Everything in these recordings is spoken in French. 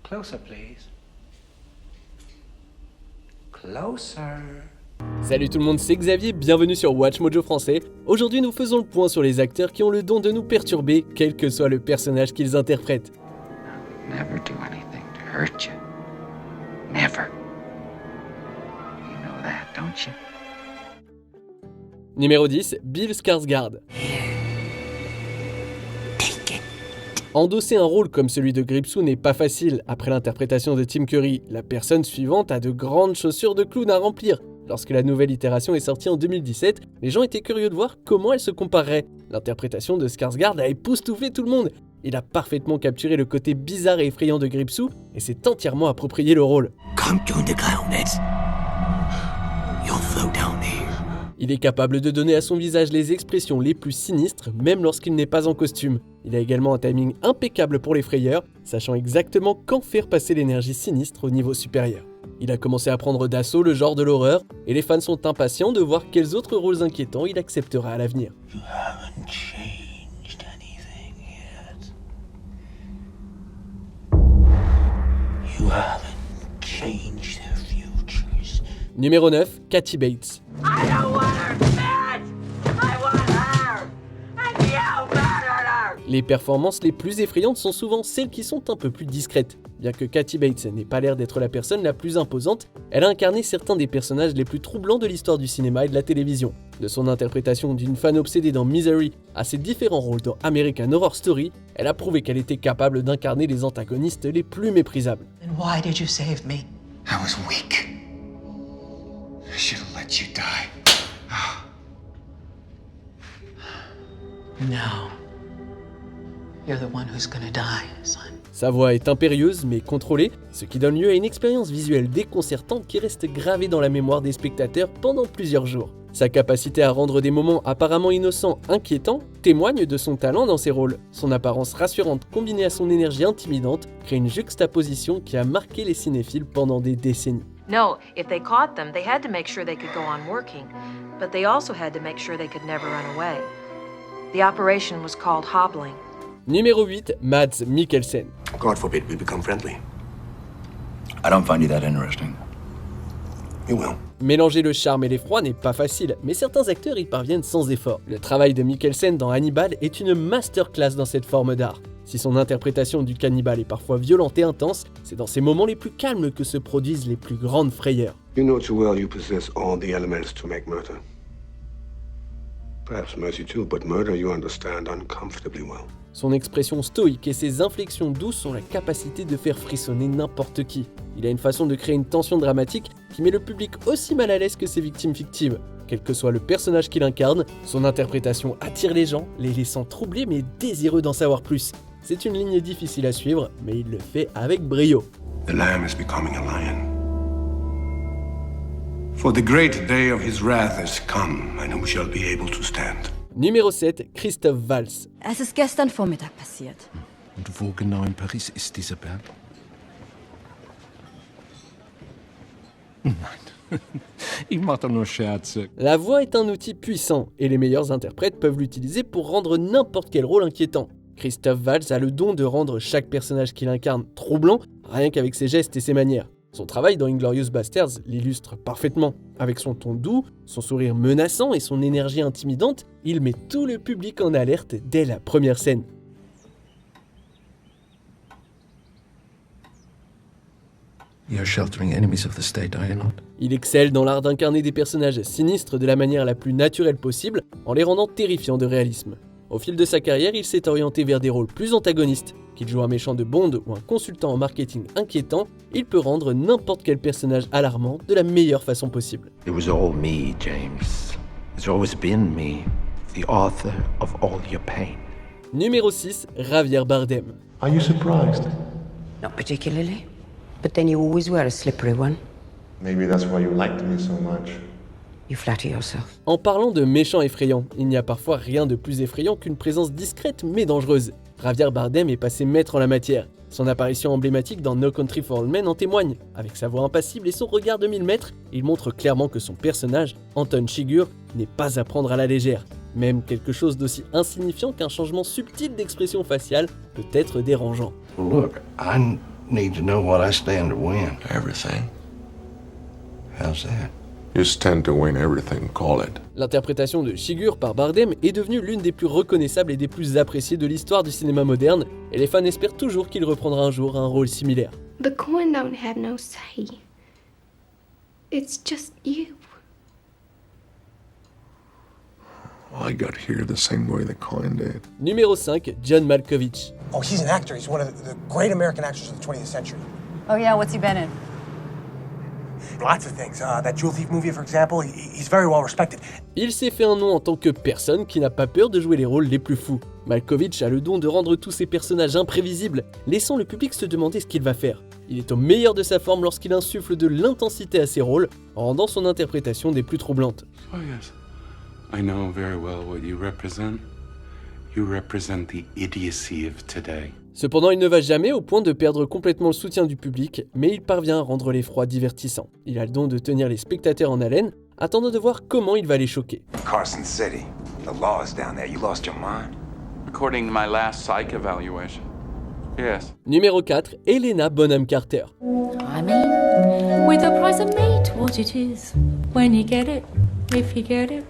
Closer, please. Closer. Salut tout le monde, c'est Xavier, bienvenue sur Watch Mojo français. Aujourd'hui nous faisons le point sur les acteurs qui ont le don de nous perturber, quel que soit le personnage qu'ils interprètent. Never do anything to hurt you. Never. You know that, don't you? Numéro 10, Bill Skarsgård. Endosser un rôle comme celui de Gripsou n'est pas facile. Après l'interprétation de Tim Curry, la personne suivante a de grandes chaussures de clown à remplir. Lorsque la nouvelle itération est sortie en 2017, les gens étaient curieux de voir comment elle se comparerait. L'interprétation de Skarsgård a époustouflé tout le monde. Il a parfaitement capturé le côté bizarre et effrayant de Gripsou et s'est entièrement approprié le rôle. Come join the clownets. You'll float down here. Il est capable de donner à son visage les expressions les plus sinistres, même lorsqu'il n'est pas en costume. Il a également un timing impeccable pour les frayeurs, sachant exactement quand faire passer l'énergie sinistre au niveau supérieur. Il a commencé à prendre d'assaut le genre de l'horreur, et les fans sont impatients de voir quels autres rôles inquiétants il acceptera à l'avenir. You haven't changed anything yet. You haven't changed their futures. Numéro 9, Kathy Bates. I don't want her, bitch! I want her! And you murdered her! Les performances les plus effrayantes sont souvent celles qui sont un peu plus discrètes. Bien que Kathy Bates n'ait pas l'air d'être la personne la plus imposante, elle a incarné certains des personnages les plus troublants de l'histoire du cinéma et de la télévision. De son interprétation d'une fan obsédée dans Misery à ses différents rôles dans American Horror Story, elle a prouvé qu'elle était capable d'incarner les antagonistes les plus méprisables. And why did you save me? I was weak. I should have let you die. No. You're the one who's gonna die, son. Sa voix est impérieuse mais contrôlée, ce qui donne lieu à une expérience visuelle déconcertante qui reste gravée dans la mémoire des spectateurs pendant plusieurs jours. Sa capacité à rendre des moments apparemment innocents inquiétants témoigne de son talent dans ses rôles. Son apparence rassurante combinée à son énergie intimidante crée une juxtaposition qui a marqué les cinéphiles pendant des décennies. No, if they caught them, they had to make sure they could go on working, but they also had to make sure they could never run away. The operation was called hobbling. Numéro 8, Mads Mikkelsen. God forbid we become friendly. I don't find you that interesting. You will. Mélanger le charme et l'effroi n'est pas facile, mais certains acteurs y parviennent sans effort. Le travail de Mikkelsen dans Hannibal est une masterclass dans cette forme d'art. Si son interprétation du cannibale est parfois violente et intense, c'est dans ces moments les plus calmes que se produisent les plus grandes frayeurs. You know too well you possess all the elements to make murder. Perhaps mercy too, but murder you understand uncomfortably well. Son expression stoïque et ses inflexions douces ont la capacité de faire frissonner n'importe qui. Il a une façon de créer une tension dramatique qui met le public aussi mal à l'aise que ses victimes fictives. Quel que soit le personnage qu'il incarne, son interprétation attire les gens, les laissant troublés mais désireux d'en savoir plus. C'est une ligne difficile à suivre, mais il le fait avec brio. The lamb is becoming a lion. For the great day of his wrath has come, and who shall be able to stand? Numéro 7, Christoph Waltz. Es ist gestern Vormittag passiert. Und wo genau in Paris ist dieser Berg? Nein, ich mache doch nur Scherze. La voix est un outil puissant, et les meilleurs interprètes peuvent l'utiliser pour rendre n'importe quel rôle inquiétant. Christoph Waltz a le don de rendre chaque personnage qu'il incarne troublant, rien qu'avec ses gestes et ses manières. Son travail dans Inglourious Basterds l'illustre parfaitement. Avec son ton doux, son sourire menaçant et son énergie intimidante, il met tout le public en alerte dès la première scène. You're sheltering enemies of the state, are you not? Il excelle dans l'art d'incarner des personnages sinistres de la manière la plus naturelle possible, en les rendant terrifiants de réalisme. Au fil de sa carrière, il s'est orienté vers des rôles plus antagonistes. Qu'il joue un méchant de Bond ou un consultant en marketing inquiétant, il peut rendre n'importe quel personnage alarmant de la meilleure façon possible. It was all me, James. It's always been me, the author of all your pain. Numéro 6, Javier Bardem. Are you surprised? Not particularly. But then you always were a slippery one. Maybe that's why you liked me so much. You flatter yourself. En parlant de méchants effrayants, il n'y a parfois rien de plus effrayant qu'une présence discrète mais dangereuse. Javier Bardem est passé maître en la matière. Son apparition emblématique dans No Country for Old Men en témoigne. Avec sa voix impassible et son regard de 1000 mètres, il montre clairement que son personnage, Anton Chigurh, n'est pas à prendre à la légère. Même quelque chose d'aussi insignifiant qu'un changement subtil d'expression faciale peut être dérangeant. Look, I'm need to know what I stand to win. Everything. How's that? You stand to win everything, call it. L'interprétation de Shigur par Bardem est devenue l'une des plus reconnaissables et des plus appréciées de l'histoire du cinéma moderne, et les fans espèrent toujours qu'il reprendra un jour un rôle similaire. The coin don't have no say. It's just you. I got here the same way the coin did. Numéro 5, John Malkovich. Oh, he's an actor. He's one of the great American actors of the 20th century. Oh yeah, what's he been in? Lots of things. That Jewel Thief movie, for example, he's very well respected. Il s'est fait un nom en tant que personne qui n'a pas peur de jouer les rôles les plus fous. Malkovich a le don de rendre tous ses personnages imprévisibles, laissant le public se demander ce qu'il va faire. Il est au meilleur de sa forme lorsqu'il insuffle de l'intensité à ses rôles, en rendant son interprétation des plus troublantes. Oh yes, I know very well what you represent. You represent the idiocy of today. Cependant, il ne va jamais au point de perdre complètement le soutien du public, mais il parvient à rendre l'effroi divertissant. Il a le don de tenir les spectateurs en haleine, attendant de voir comment il va les choquer. Carson City, the law is down there. You lost your mind? According to my last psych evaluation, yes. Numéro 4, Helena Bonham Carter. I mean, with the price of meat, what it is. When you get it, if you get it.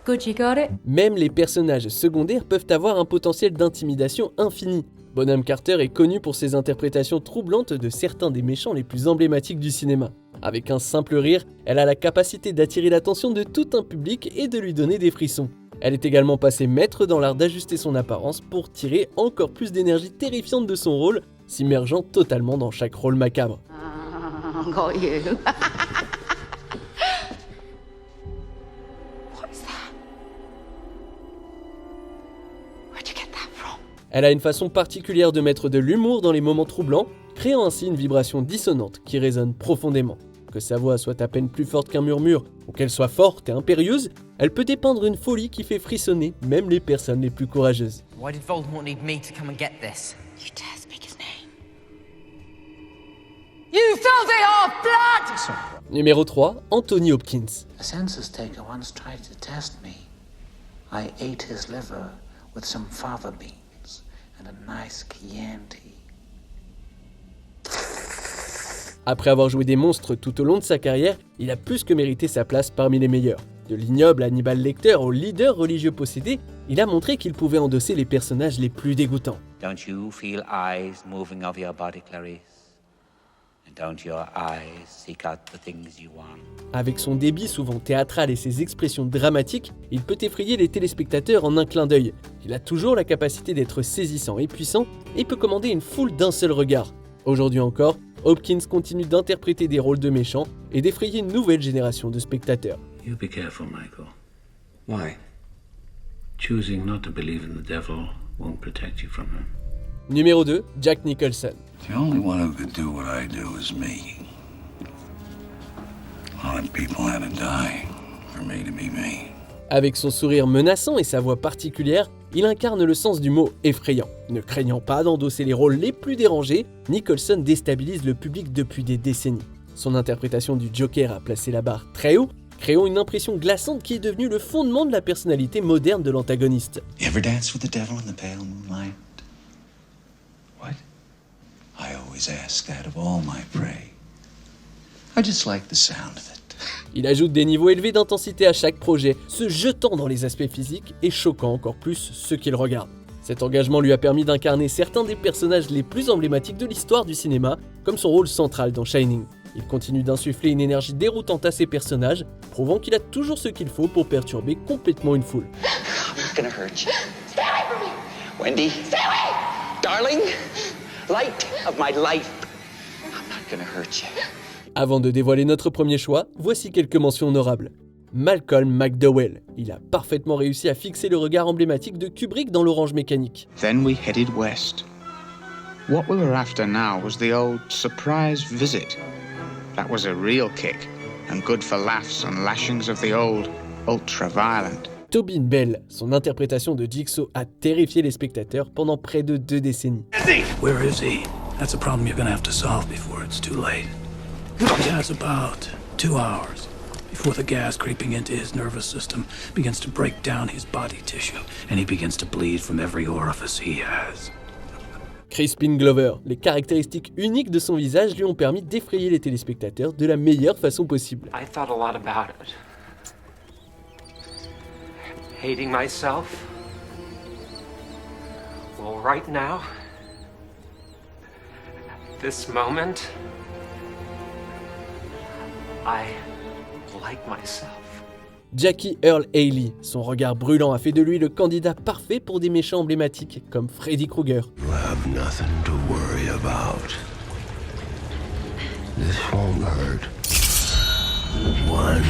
Good, you got it. Même les personnages secondaires peuvent avoir un potentiel d'intimidation infini. Bonham Carter est connue pour ses interprétations troublantes de certains des méchants les plus emblématiques du cinéma. Avec un simple rire, elle a la capacité d'attirer l'attention de tout un public et de lui donner des frissons. Elle est également passée maître dans l'art d'ajuster son apparence pour tirer encore plus d'énergie terrifiante de son rôle, s'immergeant totalement dans chaque rôle macabre. Got you. Elle a une façon particulière de mettre de l'humour dans les moments troublants, créant ainsi une vibration dissonante qui résonne profondément. Que sa voix soit à peine plus forte qu'un murmure, ou qu'elle soit forte et impérieuse, elle peut dépeindre une folie qui fait frissonner même les personnes les plus courageuses. Why did Voldemort need me to come and get this? You dare speak his name. You filthy half-blood! Numéro 3, Anthony Hopkins. A census taker once tried to test me. I ate his liver with some fava beans and a nice Chianti. Après avoir joué des monstres tout au long de sa carrière, il a plus que mérité sa place parmi les meilleurs. De l'ignoble Hannibal Lecter au leader religieux possédé, il a montré qu'il pouvait endosser les personnages les plus dégoûtants. Don't you feel eyes moving over your body, Clarice? And don't your eyes seek out the things you want? Avec son débit souvent théâtral et ses expressions dramatiques, il peut effrayer les téléspectateurs en un clin d'œil. Il a toujours la capacité d'être saisissant et puissant et peut commander une foule d'un seul regard. Aujourd'hui encore, Hopkins continue d'interpréter des rôles de méchants et d'effrayer une nouvelle génération de spectateurs. You be careful, Michael. Why? Choosing not to believe in the devil won't protect you from him. Numéro 2, Jack Nicholson. The only one who could do what I do is me. A lot of people had to die for me to be me. Avec son sourire menaçant et sa voix particulière, il incarne le sens du mot effrayant. Ne craignant pas d'endosser les rôles les plus dérangés, Nicholson déstabilise le public depuis des décennies. Son interprétation du Joker a placé la barre très haut, créant une impression glaçante qui est devenue le fondement de la personnalité moderne de l'antagoniste. You ever dance with the devil in the pale moonlight? What? I always ask that of all my prey. I just like the sound of it. Il ajoute des niveaux élevés d'intensité à chaque projet, se jetant dans les aspects physiques et choquant encore plus ceux qui le regardent. Cet engagement lui a permis d'incarner certains des personnages les plus emblématiques de l'histoire du cinéma, comme son rôle central dans Shining. Il continue d'insuffler une énergie déroutante à ses personnages, prouvant qu'il a toujours ce qu'il faut pour perturber complètement une foule. I'm not gonna hurt you. Stay away from me! Wendy! Stay away! Darling! Light of my life! I'm not gonna hurt you. Avant de dévoiler notre premier choix, voici quelques mentions honorables. Malcolm McDowell. Il a parfaitement réussi à fixer le regard emblématique de Kubrick dans l'Orange Mécanique. Then we headed west. What we were after now was the old surprise visit. That was a real kick, and good for laughs and lashings of the old, ultra-violent. Tobin Bell. Son interprétation de Jigsaw a terrifié les spectateurs pendant près de 2 décennies. Where is he? That's a problem you're gonna have to solve before it's too late. He has about 2 hours before the gas creeping into his nervous system begins to break down his body tissue, and he begins to bleed from every orifice he has. Crispin Glover. Les caractéristiques uniques de son visage lui ont permis d'effrayer les téléspectateurs de la meilleure façon possible. I thought a lot about it. Hating myself. Well, right now, this moment, I like myself. Jackie Earle Haley, son regard brûlant a fait de lui le candidat parfait pour des méchants emblématiques comme Freddy Krueger. You have nothing to worry about. This won't hurt. One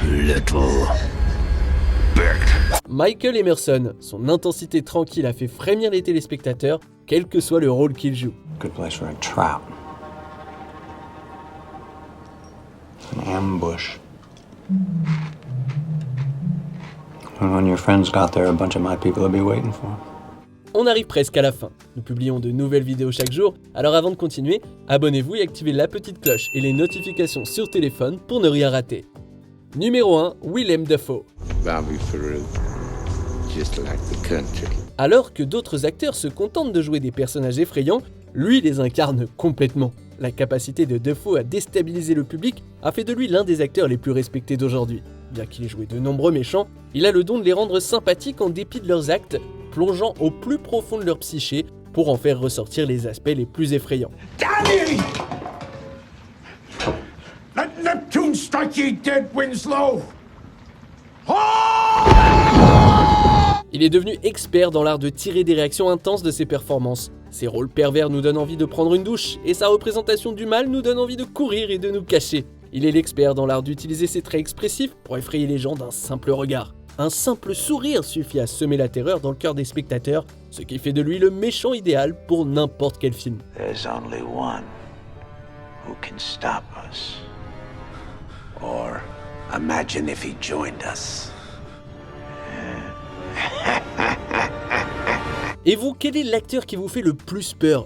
little bit. Michael Emerson, son intensité tranquille a fait frémir les téléspectateurs, quel que soit le rôle qu'il joue. Good place for a trap. An ambush. And when your friends got there, a bunch of my people will be waiting for them. On arrive presque à la fin. Nous publions de nouvelles vidéos chaque jour, alors avant de continuer, abonnez-vous et activez la petite cloche et les notifications sur téléphone pour ne rien rater. Numéro 1, Willem Dafoe. Bobby Peru, just like the country. Alors que d'autres acteurs se contentent de jouer des personnages effrayants, lui les incarne complètement. La capacité de Dafoe à déstabiliser le public a fait de lui l'un des acteurs les plus respectés d'aujourd'hui. Bien qu'il ait joué de nombreux méchants, il a le don de les rendre sympathiques en dépit de leurs actes, plongeant au plus profond de leur psyché pour en faire ressortir les aspects les plus effrayants. Danny! Let Neptune strike ye dead, Winslow! Il est devenu expert dans l'art de tirer des réactions intenses de ses performances. Ses rôles pervers nous donnent envie de prendre une douche, et sa représentation du mal nous donne envie de courir et de nous cacher. Il est l'expert dans l'art d'utiliser ses traits expressifs pour effrayer les gens d'un simple regard. Un simple sourire suffit à semer la terreur dans le cœur des spectateurs, ce qui fait de lui le méchant idéal pour n'importe quel film. There's only one who can stop us. Or imagine if he joined us. Et vous, quel est l'acteur qui vous fait le plus peur ?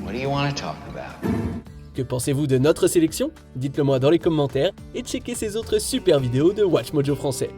What do you want to talk about? Que pensez-vous de notre sélection ? Dites-le moi dans les commentaires et checkez ces autres super vidéos de Watch Mojo français.